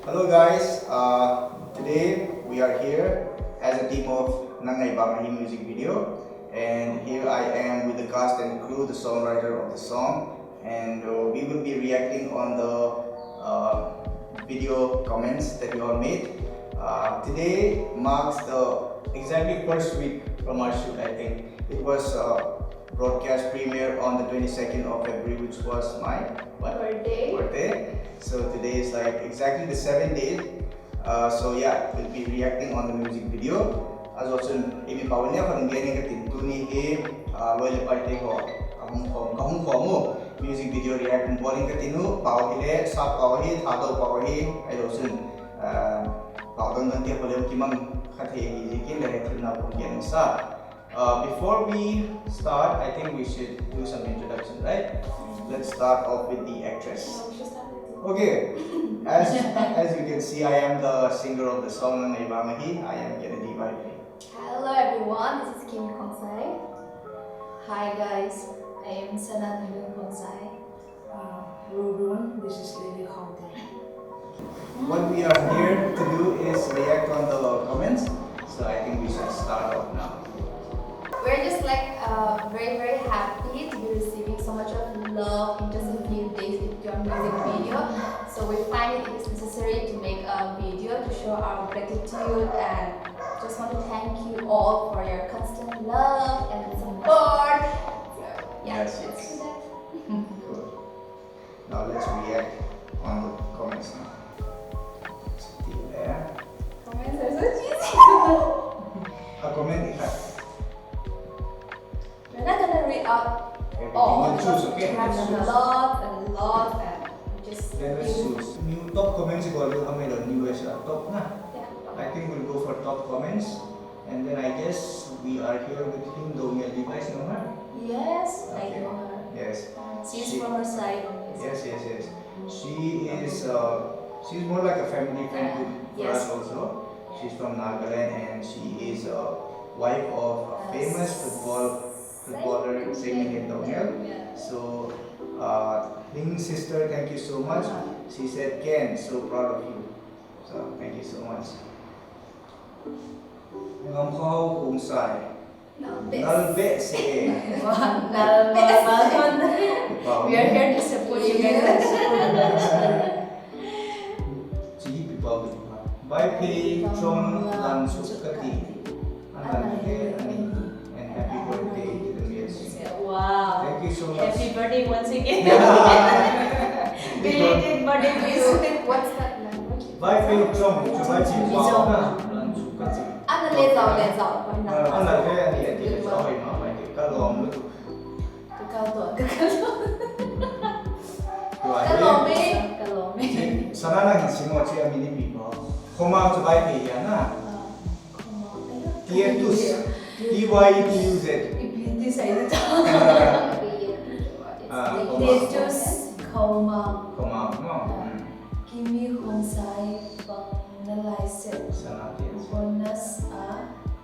Hello guys, today we are here as a team of Ngai music video, and here I am with the cast and crew, the songwriter of the song, and we will be reacting on the video comments that you all made. Today marks the exactly first week from our shoot. I think it was broadcast premiere on the 22nd of February, which was my birthday. So today is like exactly the 7 days. So yeah, we'll be reacting on the music video. As also, Amy Paulia from getting it into Lele party music video react bowling katinu Pauhile, Sap Pauhi, Tato Pauhi, I also Paudon Nanti Polio Kimam Khati, Zikin, the Retina Pungian Sa. Before we start, I think we should do some introduction, right? Let's start off with the actress. Okay, as you can see, I am the singer of the song Ngai. I am Vaiphei. Hello everyone, this is Kimmi Khongsai. Hi guys, I am Nunun Khongsai. Hello everyone, this is Lele Khaute. What we are here to do is react on the comments. So I think we should start off now. We're just like very happy to be receiving so much of love in just a few days with your music video. So we find it is necessary to make a video to show our gratitude, and just want to thank you all for your constant love and support. So yeah, Yes. let's do that. Good. Now let's react on the comments now. Still there. Comments are so cheesy. A comment ikat. We're not gonna read out Everything all. you choose, okay? We have Let's a choose. lot, and just Then let's choose. New top comments ko alu kami the new top na. Yeah. I think we'll go for top comments, and then I guess we are here with him. Though we are device no more. Yes, I Okay. know her. Yes. She's from her side. Yes. She is. She's more like a family friend to Yes. us also. She's from Nagaland, and she is a wife of a famous footballer singing in Dongel. Yeah. So, Ling sister, thank you so much. She said, Ken, so proud of you. So, thank you so much. Khongsai. Nalbe se. We are here to support you guys. Vaiphei Chong Lan Sukati. And happy birthday to the music. Wow. Thank you so much. Happy birthday once again. Belated birthday to you. What's that language? Vaiphei Chong Chubachi Bao na Lan Sukati. Anh lê dạo hỏi nào. Anh là cái gì thì cho hỏi mà phải cái lồng nó Cao tuổi. Cái lồng đi. sana lang simo siya mini people. Komang sa Vaiphei yan na. Tietus. TYTUZ. Ibindi sa ito. Tietus Komang. Komang mo. Kimmi Khongsai Vang Nalaiset. Sana tiyan. Bonus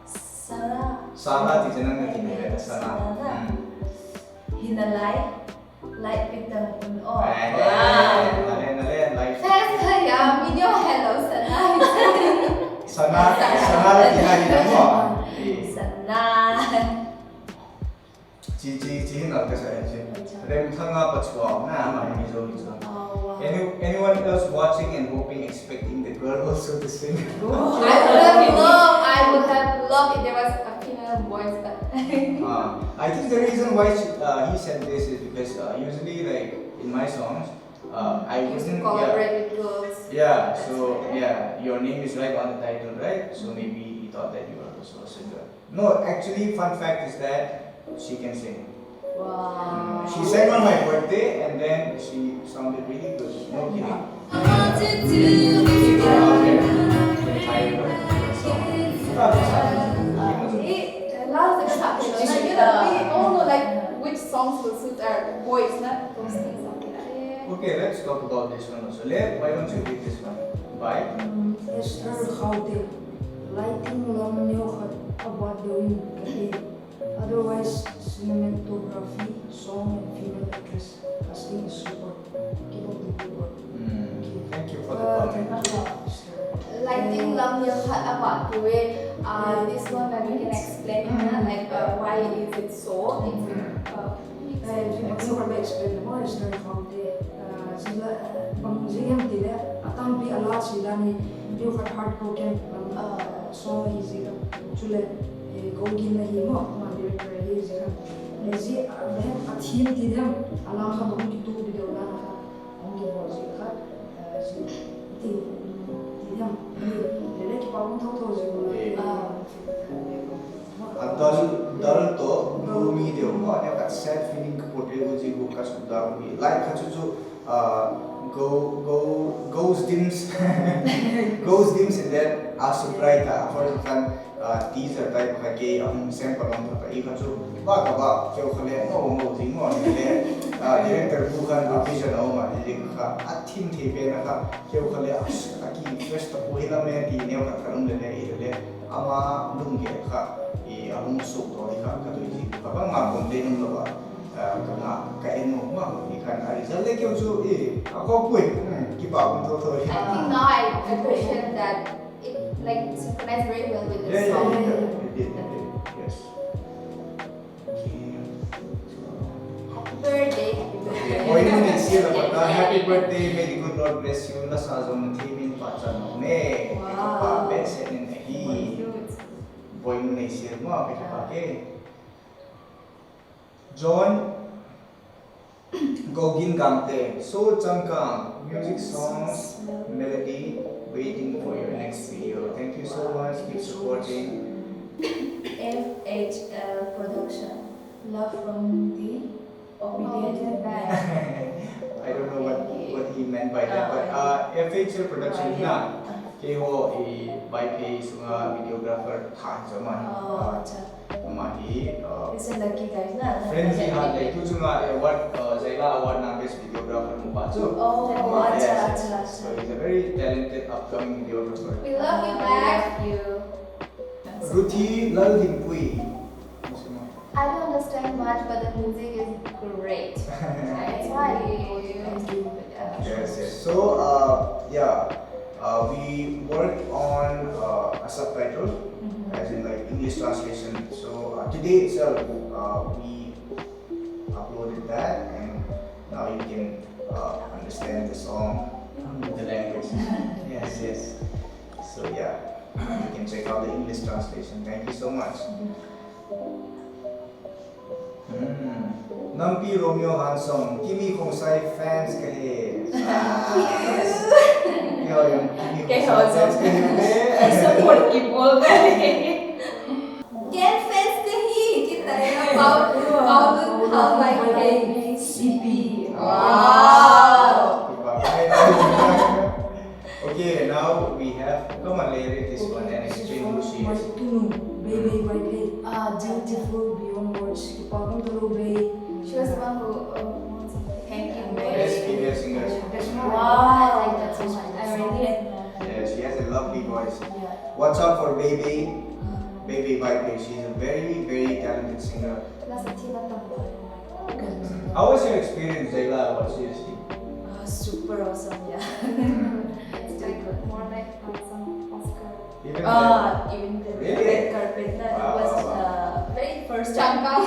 Sara. Sara di janang na tinira sana. Hinalay. Light pitang uno. Nalen life. Test kaya video hello sana. Sana lang tinira mo. Sana. Ji na ka sa yan. Rem thanga pachwa na ma ni zo ni zo. Oh, wow. Anyone else watching and hoping, expecting the girl also to sing? I would have loved if there was a female voice, but I think the reason why he said this is because usually, like in my songs, I used to wouldn't. collaborate with girls. Yeah. So yeah, your name is right on the title, right? So maybe he thought that you were also a singer. No, actually, fun fact is that she can sing. Wow. She sang on my birthday, and then she sounded really good. No kidding. Which songs will suit our voice, not those things. Okay, let's talk about this one also. Lele, why don't you read this one? Bye. Esther Khaute. Lighting long about the wind. Otherwise, cinematography, song, and female actress casting is super. Keep up the good work. Thank you for the comment. Like in Lam Yang about the way this one that we can explain like why is it so? It's not explain more. It's not Khaute. Sila pangziyam tila. Atang pi Allah sila ni dia heartbroken. So easy kan. Chule gogin na himo. Mandir kaya easy kan. Lezi ben atin tila. Allah ka bang itu video na ka. Ongi bozi ka. Tila. Lele ki pawon thau zego. Dal to gloomy deu mo ne ka sad feeling ka portray go ji go ka suda mi like ka chu Gouz Dimz Gouz Dimz and then surprise ta for kan teaser type ka ke sample on ta I ka chu ba ka ba keu khale no ji mo ne director bu kan vision au ma ji ka athim the pe na ka keu khale ka ki first to hila me ti ne ka karum le ama lung ge ka ang sok to ika ka to ji ka ba ma kon de nung lo ba ka na ka eno ma ikan ari sa le kyo chu ako pui ki ba kon to I think now I appreciate that it like synchronized very well with the song. Yes. Happy birthday. Boy no ni siya ba happy birthday, may the good Lord bless you na sa zong teaming pa sa no ne pa best in hi boy no ni siya mo pa ke John Gogin Kamte so changkang music songs melody waiting for your next video. Thank you so much, keep supporting. FHL production. Love from the obedient band. I don't know what he meant by that, but FHL production na keho Vaiphei sunga videographer tha jama It's a lucky guys na. friends ha like tu sunga award Zaila award na best videographer mo ba so so he's a very talented upcoming videographer. We love you back. Ruthi Laldimpui. I don't understand much, but the music is great. That's why you do it. Yes. So we worked on a subtitle, as in like English translation. So today itself, we uploaded that, and now you can understand the song, the language. Yes. So yeah, you can check out the English translation. Thank you so much. Nampi Romeo Hansong, Kimmi Khongsai fans kahe. Yes. Yo, yung Kimmi Khongsai fans kahe. Support people. Get fans kahi kita about how like CP. Wow. Okay, now we have come on Lele this one and explain who she is. Baby, Vaiphei. Beautiful beyond words. Kipagong tulo, babe. She was the one who wants Thank you, Best female singer. Wow, I like that so much. I really Yeah, she has a lovely voice. Yeah. Watch out for Baby Vaiphei. She's a very, very talented singer. Nasa tila tambol. How was your experience, Zaila? What's your sing? Super awesome, yeah. It's like more like some Oscar. Even Even the Really? red carpet, that Wow, was wow, the very first time. Changkang.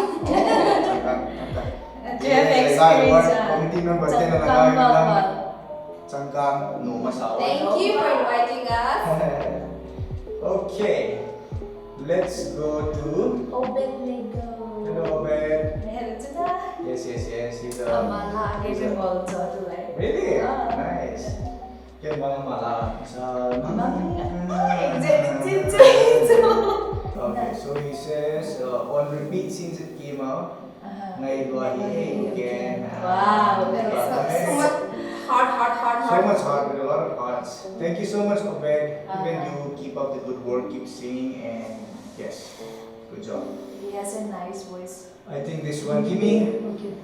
Do you have experience? Committee member, Changkang no masawa. Thank you for inviting us. Okay, let's go to. Obed Lego. Hello, Obed. Hello to the Yes. He's a. Amala. I gave him all to like. Really? Ah. Nice. Kaya mga mala sa Okay, so he says on repeat since it came out. Ngai again. Wow, So much heart. So much heart with a lot of hearts. Thank you so much, Obed. Even you keep up the good work, keep singing, and yes, good job. He has a nice voice. I think this one, Kimmi. Okay.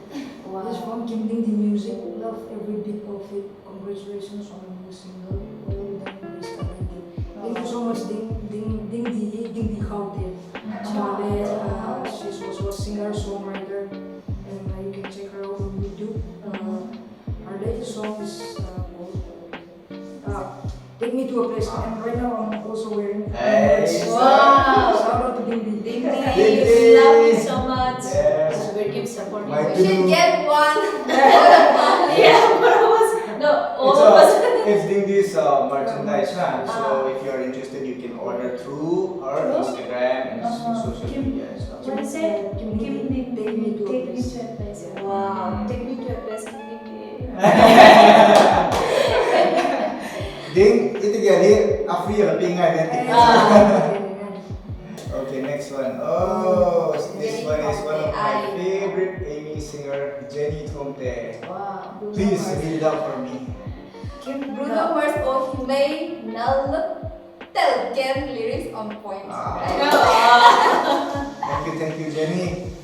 Wow. This one, Kimmi, the music. Love every bit of it. Congratulations on the new single. Thank you so much, Ding Khaute. She was a singer, songwriter, and you can check her out on YouTube. Her latest song is called Take Me to a Place. And right now I'm also wearing Hey, Wow. Shout out to Dimz. Dimz, Dimz. we love you so much. Yes. We keep supporting My you. We should get one. Yeah, for us. No, all of us. It's Dimz merchandise, huh? So if you are interested, you can order through her Instagram and social media and stuff. What is it? Kimmi, Take Me to a take me Place. to a place. Wow, take me to a place. Kimmi. Ding, itu jadi free lebih nggak nanti. Okay, next one. Oh, this Jenny one is one of my Khaute. favorite Amy singer, Jenny Khaute. Wow. Please read it out for me. Bruno Mars, oh he made null again lyrics on point. Thank you, Jenny.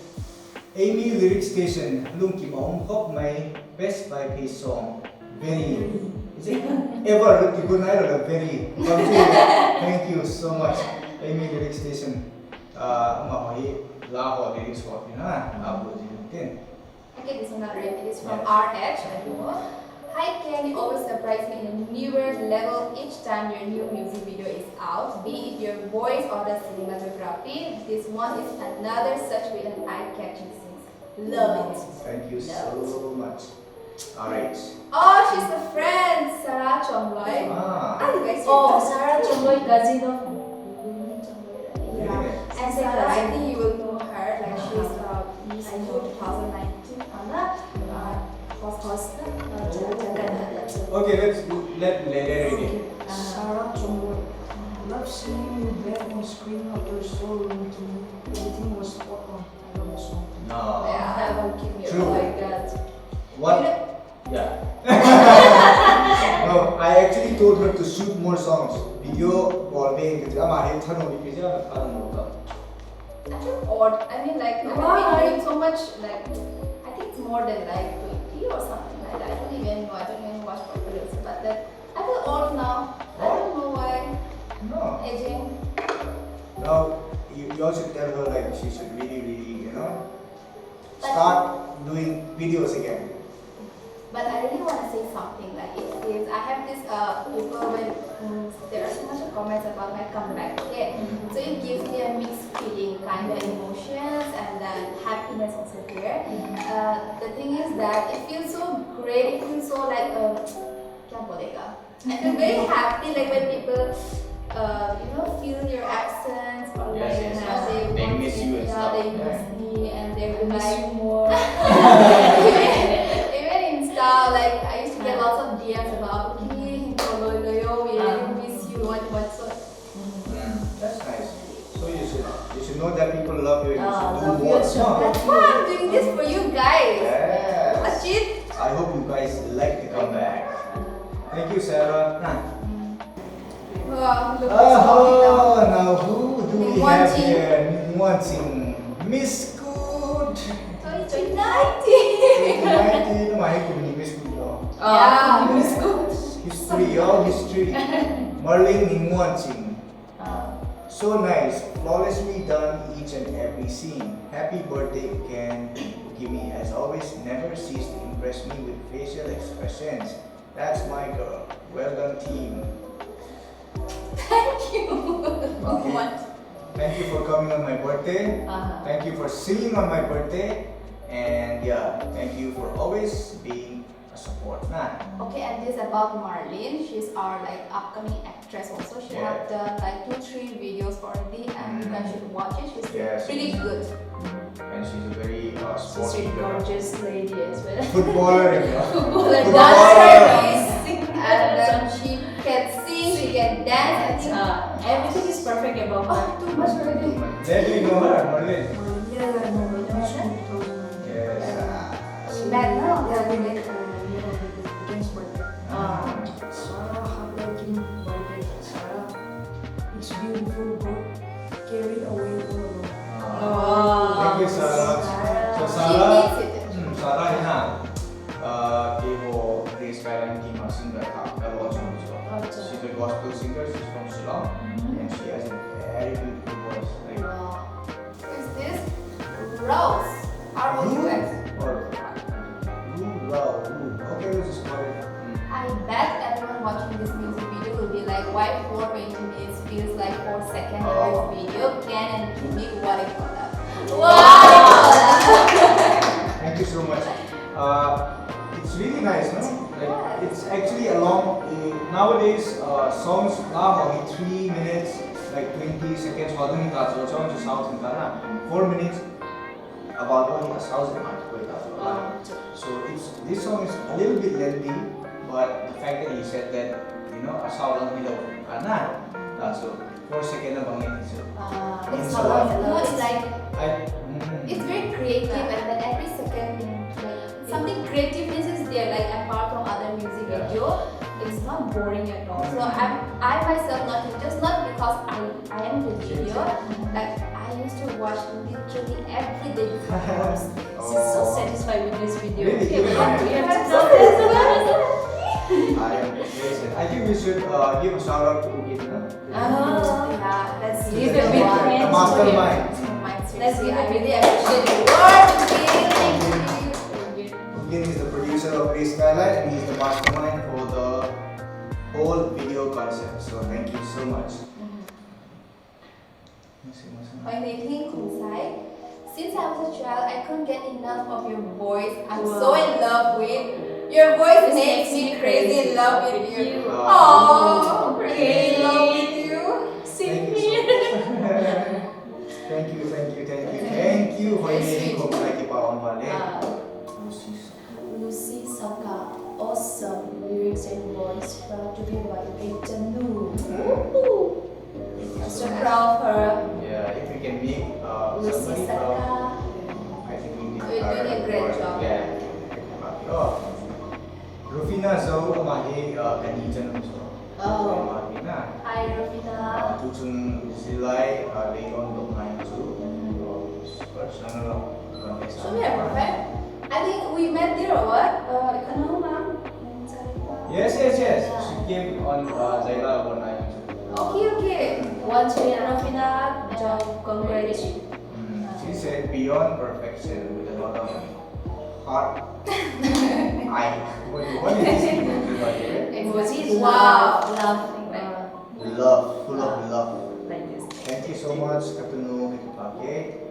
Amy Lyric Station, lung kim ong hop my best Vaiphei song. Very. Is it ever good night or very? Thank you so much, Amy Lyric Station. Mahoy laho lyrics for you na. Okay, this one not read. It is from RH. Hi Ken, you always surprise me in a newer level each time your new music video is out. Be it your voice or the cinematography, this one is another such with an eye-catching scene. Love it. Thank you so much. Alright. Oh, she's a friend, Sarah Chomloy. Ah. You guys Oh, read that? Sarah Chomboy, cousin of Yeah. And Sarah, I think you will know her. Like she's Miss School 2019. Host. Okay, let Lele read it. Sarah Chomboy. Love seeing you back on screen after so long to me. Everything was spot on. I love the song. No. Yeah, I won't keep you. True. Oh my god. What? Yeah. No, I actually told her to shoot more songs. Video call being because I'm a hit ton of because I don't know. Actually odd. I mean like I've been doing so much like I think it's more than like 20 or something like that. I don't even watch popular but that I feel old now. I don't know why. No. Aging. No, you also tell her like she should really, start doing videos again. But I really want to say something like if I have this people when there are so much comments about my comeback, okay? So it gives me a mixed feeling, kind of emotions and then happiness also there. The thing is that it feels so great, it feels so like kya bolega? I feel very happy like when people feel your absence or like They miss you and stuff. they miss me and they will miss like you more. even in style like I used to get lots of DMs about okay, we really miss you what so. That's nice. So you should know that people love you and you should love do you more. so No? That's why I'm doing this for you guys. Yes. Achit. I hope you guys like the comeback. Thank you, Sarah. Wow, look Oh, now who do we have Nunun. here? Nunun. Miss Good. 2019. 2019, mahal ko ni Miss Good. Yeah, Miss Good. History. Merlin Nunun. So nice, flawlessly done each and every scene. Happy birthday, Ken. Kimmi, as always, never cease to impress me with facial expressions. That's my girl. Well done, team. Thank you. Okay. What? Thank you for coming on my birthday. Thank you for singing on my birthday. And yeah, thank you for always being a support. Okay, and this about Marlene. She's our like upcoming actress also. She have done like 2-3 videos already, and you guys should watch it. She's really good. And she's a very She's sporty a girl. gorgeous lady as well. Footballer, Footballer, Footballer. dancer, and then she can sing, she can dance. I think Everything is perfect about her. too much already. Then you know her, Merlin. Yeah, I know. Miss School 2019. Yes. Bad now. Yeah, we met against birthday. Sarah, happy Kim birthday. Sarah, it's beautiful, but carry away all alone. Thank you, Sarah. So She Sarah, needs it. Sarah है ना कि वो देश का की singer था Elon She's a gospel singer. She's from Shillong, and she has a very beautiful voice. Like Who's this? Rose. R-O-U-S. or wow. Okay, let's just call it. I bet everyone watching this music video will be like, for 20 minutes feels like 4 seconds in this video. Ken and Kimmi, what a collab. Thank you so much. It's really nice, no? Like it's actually a long. Nowadays, songs now only 3 minutes, like 20 seconds. So songs is South in Ghana, 4 minutes. About only 1,000 So this song is a little bit lengthy, but the fact that he said that, you know, a sound lang below so 4 seconds na bang yun. So It's not it's like it's very creative, and then every second like something creativeness is there, like apart from other music video. It's not boring at all. So I myself not because I am the video, like I used to watch literally every day before I was So satisfied with this video. Really? Okay, I am amazed. I think we should give a shout out to Ukit. yeah, let's Give give a it big one. hand. The mastermind. Let's see. I really appreciate your work. Ukit is the producer of Race Skyline and he's the mastermind for the whole video concept. So thank you so much. My name Khongsai. Since I was a child, I couldn't get enough of your voice. I'm so in love with your voice. Makes me crazy in love with you. Oh, crazy in love with you. Thank you so much. Thank you for making Khongsai keep on Vale. Lucy Saka, awesome lyrics and voice, proud to be Vaiphei Nunun. I'm so proud of her. Yeah, if we can make Lucy somebody proud, Saka. I think we did You're doing a great job. Yeah. Rufina Zhou amahi kanijan so. Rufina. Hi Rufina. Tuchun silai leon dong ngai chu. Personal So we are perfect. I think we met there or what? Kanal ma'am. Yes. She came on Zaila one night. Okay. Once again, Rufina, job, congratulations. She said beyond perfection with a lot of heart. What is this? Emojis, Wow. love, Full of love. like this. Thank you so much, Katunu Hikipake.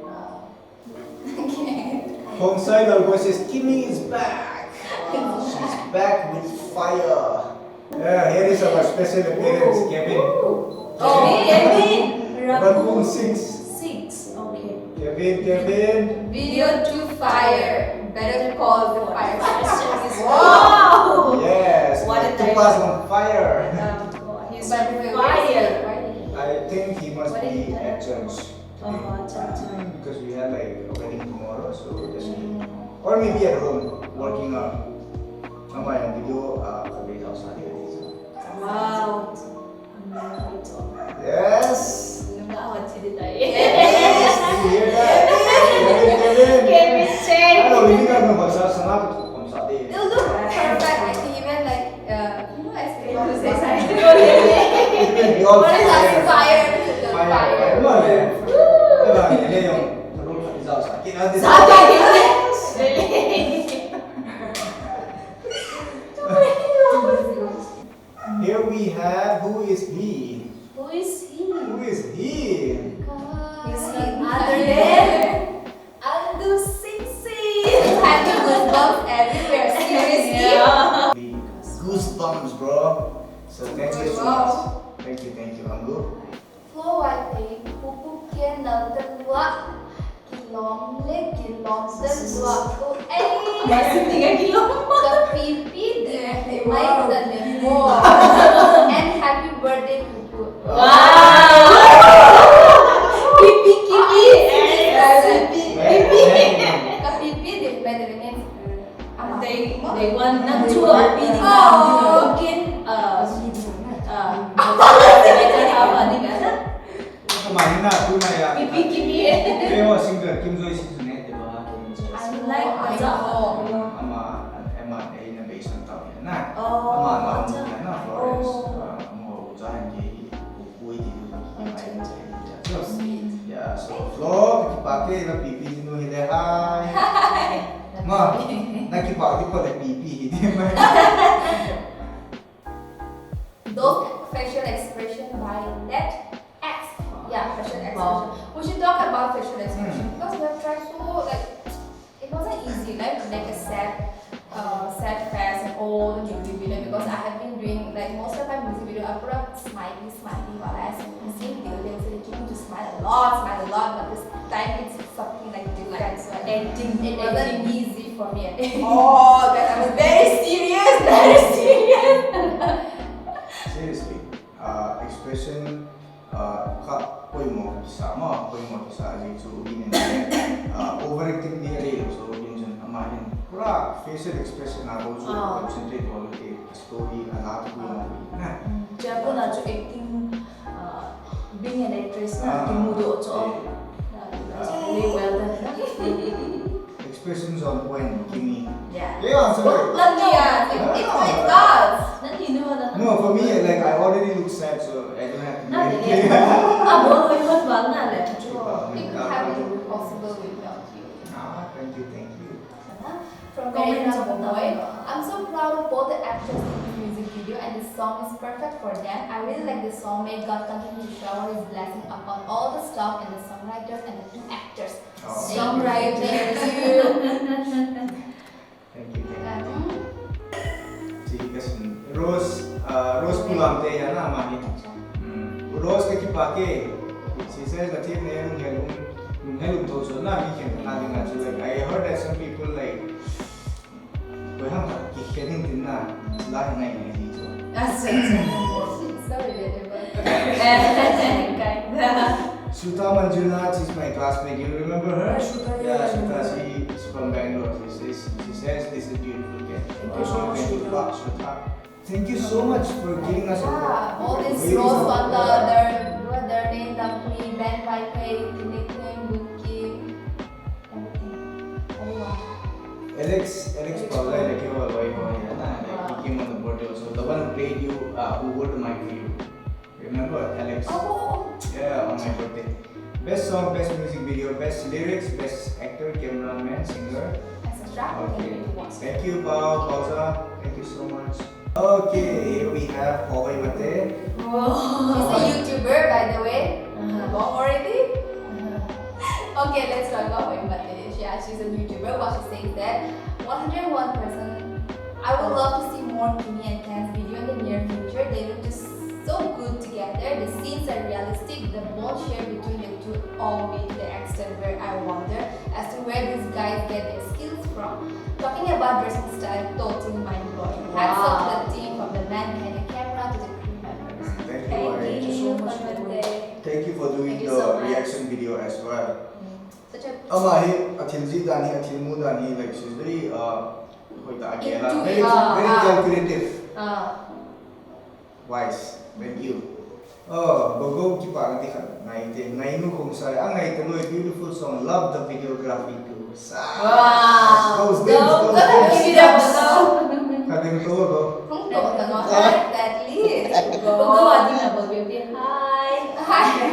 Khongsai Lalgo says, Kimmi is back. She's back with fire. Yeah, here is our special appearance, Kevin. Kevin! Raccoon 6. 6, okay. Kevin. Video to fire. Better call the fire service. Wow! Yes, What a keep us on fire. He's But on fire. I think he must What be is that? at church. Because we have like a wedding tomorrow, so just or maybe at home working on my video. Wow. Yes. Nagawad si Ditay. You hear that? Kevin. Kevin Cheng. I don't really know about that. I'm sorry. It will look perfect. I think even like I say to say something. We all What is that? Fire. Fire. Ano eh? Diba? Yan yung tulong sa isaw sa akin. Here we have, who is he? Who is he? Who is he? He's none other than Aldo Sixi. Having goosebumps everywhere. Seriously. Goosebumps, bro. So thank you so much. Thank you, Anggu. Flow Vaiphei, pupu kian nal telua. Kilong le kilong telua. Masih 3 kilo. Kepipi di mai dan nemo. And happy birthday pupu. Wow! Pipi Kimmi. Kepipi di mai dan nemo. They want not to be mungkin Kemarin na, tunay ya. Pipi Kimmi. Pero singer Kim Joy Sizunet, diba? I like Emma ay na-base ng tao yan na. Oh, Ama na yan na, Flores. oh. Mo usahan kay Upuy dito. So sweet. Yeah, so Flo, nakipake na pipi nino hile. Hi! Ma, nakipake pa na pipi. Those facial expression acting. It wasn't easy for me. Oh, that I was very serious, very serious. Seriously, expression ka koi mo kisa aji so in overacting di ari so in jan amahin pura facial expression na go so concentrate on the story ala to go na Japan aja acting being an actress na kimudo so really well done. expressions on point Kimmi. Yeah. Yeah, so It does. no, for me like I already look sad so I don't have to Not do again. it. It could have been possible without you. Thank you. From Comment Marina sa Boy, baba. I'm so proud of both the actors in the music video and the song is perfect for them. I really like the song. May God continue to shower His blessing upon all the staff and the songwriters and the two actors. Songwriters, Thank you. Sige kasi Rose pulamte yan na mami. Rose ka kipake. She says that if yung helum toso na mi ken na din nga like I heard that some people like ko ham kikenin din na lahi na ni dito. That's It's so relatable. Suta Manjuna, she's my classmate. You remember her? Suta, Yeah, yeah. Suta. She's from Bangalore. She says this is beautiful. Suta. Thank you so much for giving us Yeah, all this really Rose so- Wanda, their name, Dumpling, Ben Vaiphei, nickname, Buki, everything. Oh wow. Alex Paula, like you were he came on the board also. The one who played you, who wrote my video. Remember Alex? Oh, Yeah, on my birthday. Best song, best music video, best lyrics, best actor, cameraman, singer. etc. Okay. Thank you, Pausa. Thank you so much. Okay, here we have Vaiphei. She's a YouTuber, by the way. Wrong already? Okay, let's talk about Vaiphei. Yeah, she's a YouTuber. What she says that 101%. I would love to see more Kimmi and Ken's video in the near future. They look just so good together. The scenes are realistic. The bond shared between the two all me to the extent where I wonder as to where these guys get their skills from. Talking about dressing style, totally mind-blowing. Hats off to the team from the man behind the camera to the crew members. Thank you, Vaiphei. Thank you for doing Thank you the so much. reaction video as well. Such a Atilji Dani, Atilmu Dani, like she's very Into very it. calculative, wise. Thank you. Gogo ki parang di ka Ngai nu Khongsai. Ang Ngai tuloy beautiful song. Love the videography too. Wow. Gouz, Go. Dimz. Give it up. Kabing to go. Không độ là nó hát that list. Go aja nggak boleh bilang hi.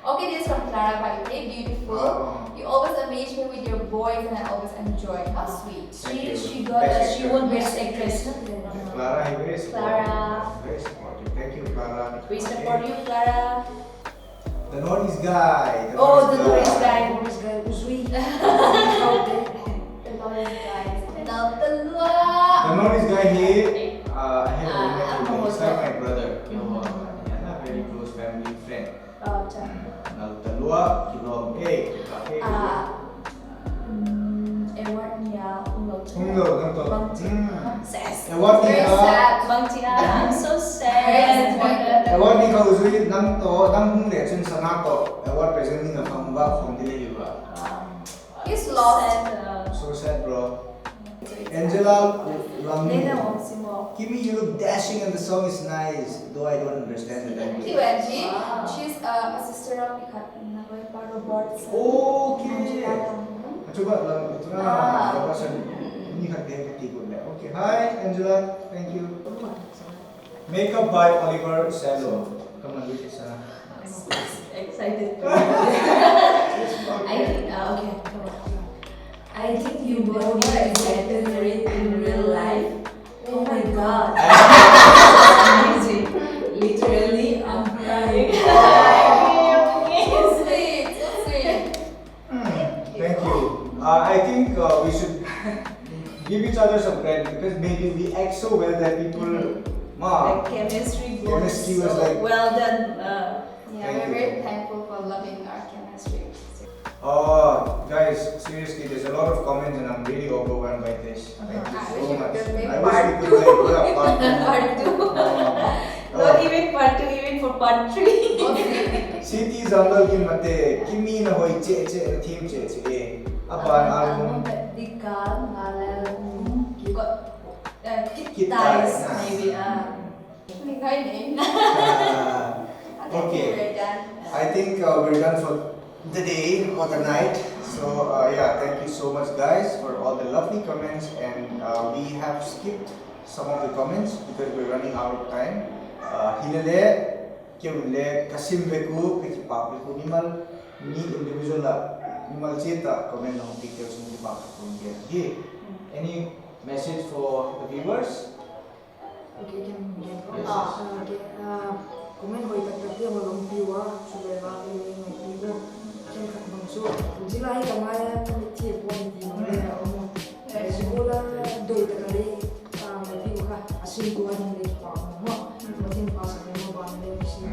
Okay, this is from Clara Vaiphei. Beautiful. Wow. You always amaze me with your voice and I always enjoy. How sweet. Thank you. She got Best she actor. won best actress. Clara, very supportive. Clara. Very supportive. Thank you, Clara. We support you, Clara. The Northeast guy. Oh, the tourist guy. This guy was sweet. The Lawrence guys. Naltalua. The Northeast guy here, I have a I'm roommate. He's also- like my brother. Yeah, a very close family friend. Oh, Chan. Naltalua, Kilom, Kafe. Awardnya Unggo, ganito. Bang Sad. Award ni Very ka. sad. Bang Tia, I'm so Very sad. disappointed. Award ni ka usui nang to, nang hung reaction sa nato. Award presenting na pangba from dili ba. He's lost. So sad, bro. Angela, Nena Lam. Maximo. Kimmi, you look dashing and the song is nice. Though I don't understand the Thank language. you, Angie. Wow. She's a sister of Nagoy Paro Board. Okay. Coba lang ito na Ah. babasan ini hati ketikun na. Okay, hi Angela, thank you. Makeup by Oliver Salo. Come on, look at sana. Excited. I think okay. I think you both are excited for it in real life. Oh my god. Amazing. Literally, I'm crying. So sweet, so sweet. Thank you. I think we should give each other some credit because maybe we act so well that people, The chemistry was Chemistry was so like- well done. Yeah, Thank we're you. very thankful for loving our chemistry. Guys, seriously, there's a lot of comments and I'm really overwhelmed by this. Thank you I so wish you much. could make I part wish we could make part Part 2. Not even part 2, even for part 3. City Jungle ki mate Kimmi na hoi che che theme che che aban album Dikal, Malal, you got Kit ties, ties, maybe. Ngai name. Okay, We're done. I think we're done for the day or the night. So yeah, thank you so much guys for all the lovely comments, and we have skipped some of the comments because we're running out of time. Hilale Kevle Kasimbeku Pikipaku Nimal ni individual Nimal Cheta comment on pictures in the back from here. Any message for the viewers? Okay, can begin. Yes. Okay. Comment hoi tak dia malum piwa sudah lagi mai piwa. Ken kat bangsu. Jilai kamaya committee point di mana omo. Sekolah doi tak kali mai piwa asin kuan ni pa mo. Mungkin pas ada mo ban dia bisi.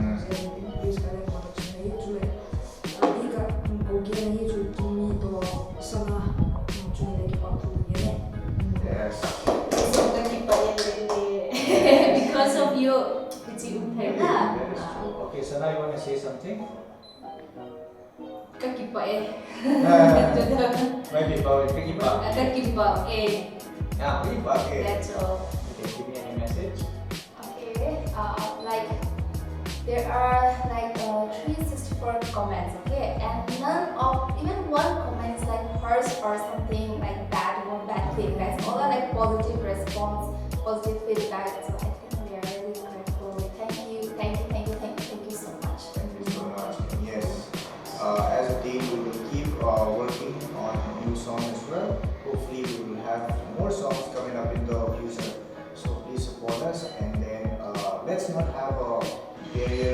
Please kalian pada sini cule. Ika oke ni cule Kimmi to sana cule lagi waktu ni. Yes. So, because of you, it's That is true. Okay, Sana, you want to say something? Kakipa eh. Maybe about Pikipa. Kakipa, okay. Yeah, Pikipa. Okay. That's all. Okay, give me any message. Okay, like there are like 364 comments, okay, and none of even one comment is like harsh or something like bad or bad thing. Guys, all are like positive response, positive feedback. So I think we are really grateful. Thank you so much. Thank you so much. Yes. As a team, we will keep working on a new song as well. Hopefully, we will have more songs coming up in the future. So please support us, and then let's not have a barrier